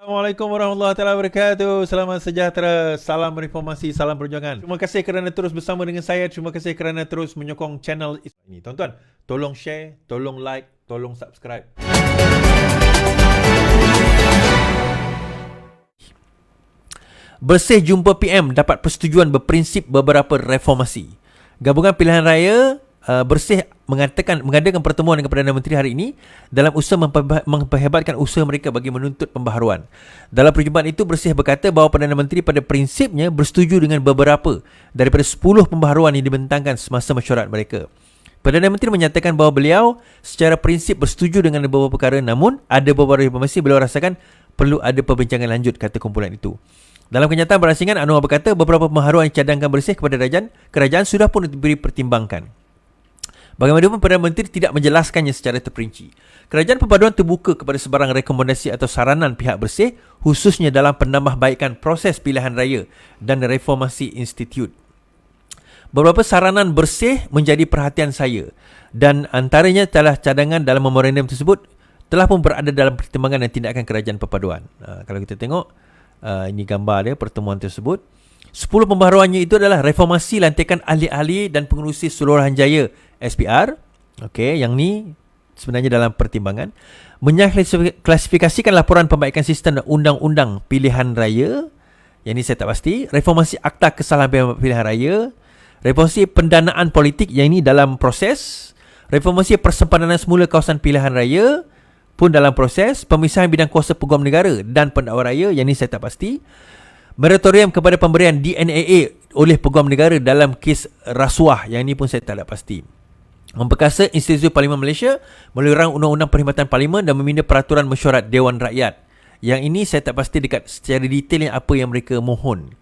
Assalamualaikum warahmatullahi taala wabarakatuh. Selamat sejahtera, salam reformasi, salam perjuangan. Terima kasih kerana terus bersama dengan saya. Terima kasih kerana terus menyokong channel ini. Tuan-tuan, tolong share, tolong like, tolong subscribe. Bersih jumpa PM dapat persetujuan berprinsip beberapa reformasi. Gabungan Pilihan Raya Bersih mengadakan pertemuan dengan Perdana Menteri hari ini dalam usaha memperhebatkan usaha mereka bagi menuntut pembaharuan. Dalam perjumpaan itu, Bersih berkata bahawa Perdana Menteri pada prinsipnya bersetuju dengan beberapa daripada 10 pembaharuan yang dibentangkan semasa mesyuarat mereka. Perdana Menteri menyatakan bahawa beliau secara prinsip bersetuju dengan beberapa perkara, namun ada beberapa reformasi beliau rasakan perlu ada perbincangan lanjut, kata kumpulan itu. Dalam kenyataan berasingan, Anwar berkata beberapa pembaharuan yang cadangkan Bersih kepada kerajaan sudah pun diberi pertimbangkan. Bagaimanapun, Perdana Menteri tidak menjelaskannya secara terperinci. Kerajaan Perpaduan terbuka kepada sebarang rekomendasi atau saranan pihak Bersih, khususnya dalam penambahbaikan proses pilihan raya dan reformasi institut. Beberapa saranan Bersih menjadi perhatian saya, dan antaranya telah cadangan dalam memorandum tersebut telah pun berada dalam pertimbangan dan tindakan Kerajaan Perpaduan. Kalau kita tengok, ini gambar dia pertemuan tersebut. 10 pembaharuannya itu adalah reformasi lantikan ahli-ahli dan pengurusi Suruhanjaya SPR. Okey, yang ni sebenarnya dalam pertimbangan. Menklasifikasikan laporan perbaikan sistem dan undang-undang pilihan raya. Yang ni saya tak pasti. Reformasi Akta Kesalahan Pilihan Raya. Reformasi pendanaan politik, yang ini dalam proses. Reformasi persempadan semula kawasan pilihan raya pun dalam proses. Pemisahan bidang kuasa peguam negara dan pendakwa raya, yang ini saya tak pasti. Moratorium kepada pemberian DNAA oleh peguam negara dalam kes rasuah, yang ini pun saya tak pasti. Memperkasa Institusi Parlimen Malaysia melalui rang Undang-Undang Perkhidmatan Parlimen dan meminda peraturan mesyuarat Dewan Rakyat. Yang ini saya tak pasti dekat secara detailnya apa yang mereka mohon.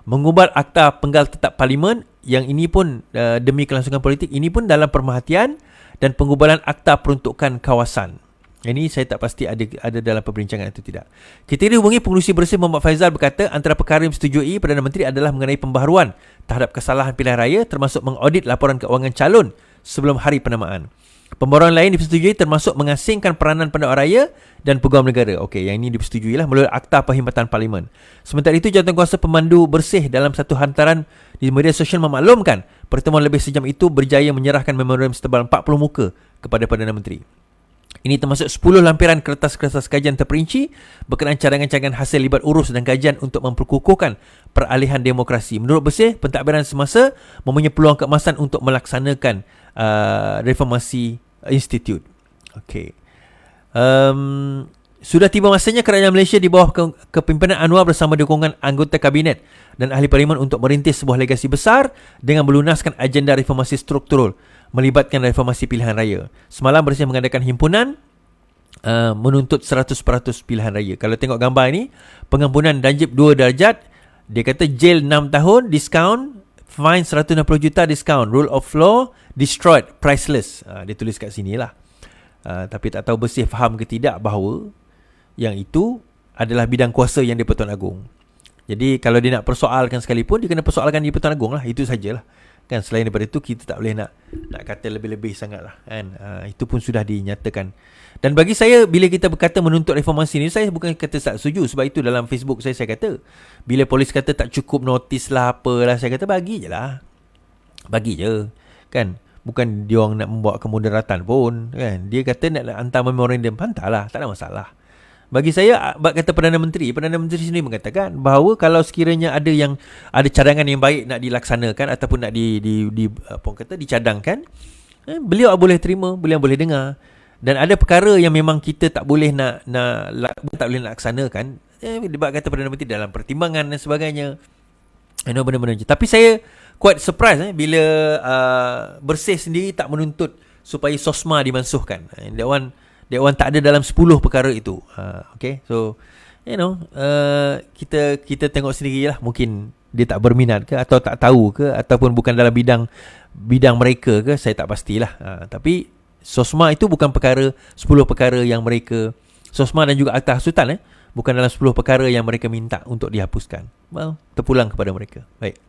Mengubah Akta Penggal Tetap Parlimen, yang ini pun demi kelangsungan politik, ini pun dalam pemerhatian, dan pengubahan Akta Peruntukan Kawasan. Ini saya tak pasti ada dalam perbincangan atau tidak. Kita dihubungi pengurusi Bersih Muhammad Faizal berkata antara perkara yang disetujui Perdana Menteri adalah mengenai pembaharuan terhadap kesalahan pilihan raya, termasuk mengaudit laporan keuangan calon sebelum hari penamaan. Pembaharuan lain disetujui termasuk mengasingkan peranan pendakwa raya dan peguam negara. Okey, yang ini disetujui lah melalui Akta Perkhidmatan Parlimen. Sementara itu, Jawatankuasa Pemandu Bersih dalam satu hantaran di media sosial memaklumkan pertemuan lebih sejam itu berjaya menyerahkan memorandum setebal 40 muka kepada Perdana Menteri. Ini termasuk 10 lampiran kertas-kertas kajian terperinci berkenaan cadangan-cadangan hasil libat urus dan kajian untuk memperkukuhkan peralihan demokrasi. Menurut Bersih, pentadbiran semasa mempunyai peluang keemasan untuk melaksanakan reformasi institut. Okey. Sudah tiba masanya kerajaan Malaysia di bawah kepimpinan Anwar bersama dukungan anggota kabinet dan ahli parlimen untuk merintis sebuah legasi besar dengan melunaskan agenda reformasi struktural melibatkan reformasi pilihan raya. Semalam Bersih mengadakan himpunan menuntut 100% pilihan raya. Kalau tengok gambar ini, pengampunan danjib 2 darjat, dia kata jail 6 tahun, discount, fine 160 juta, discount, rule of law destroyed, priceless. Dia tulis kat sini lah. Tapi tak tahu Bersih faham ke tidak bahawa yang itu adalah bidang kuasa yang di-Pertuan Agong. Jadi kalau dia nak persoalkan sekalipun, dia kena persoalkan di Pertuan Agong lah. Itu sajalah. Kan, selain daripada itu kita tak boleh nak kata lebih-lebih sangat lah kan. Itu pun sudah dinyatakan. Dan bagi saya, bila kita berkata menuntut reformasi ni, saya bukan kata tak setuju. Sebab itu dalam Facebook saya kata, bila polis kata tak cukup notis lah apalah, saya kata bagi je lah. Bagi je kan. Bukan dia orang nak membawa kemudaratan pun kan. Dia kata nak hantar memorandum, hantarlah, tak ada masalah. Bagi saya, kata Perdana Menteri sendiri mengatakan bahawa kalau sekiranya ada cadangan yang baik nak dilaksanakan ataupun nak dicadangkan, beliau boleh terima, beliau boleh dengar. Dan ada perkara yang memang kita tak boleh nak laksanakan, sebab kata Perdana Menteri dalam pertimbangan dan sebagainya. Benda-benda macam. Tapi saya quite surprise bila Bersih sendiri tak menuntut supaya SOSMA dimansuhkan. That one tak ada dalam 10 perkara itu. Okay, so kita tengok sendirilah. Mungkin dia tak berminat ke, atau tak tahu ke, ataupun bukan dalam bidang mereka ke, saya tak pastilah. Tapi SOSMA itu bukan 10 perkara yang mereka, SOSMA dan juga Akta Hasutan bukan dalam 10 perkara yang mereka minta untuk dihapuskan. Well, terpulang kepada mereka. Baik.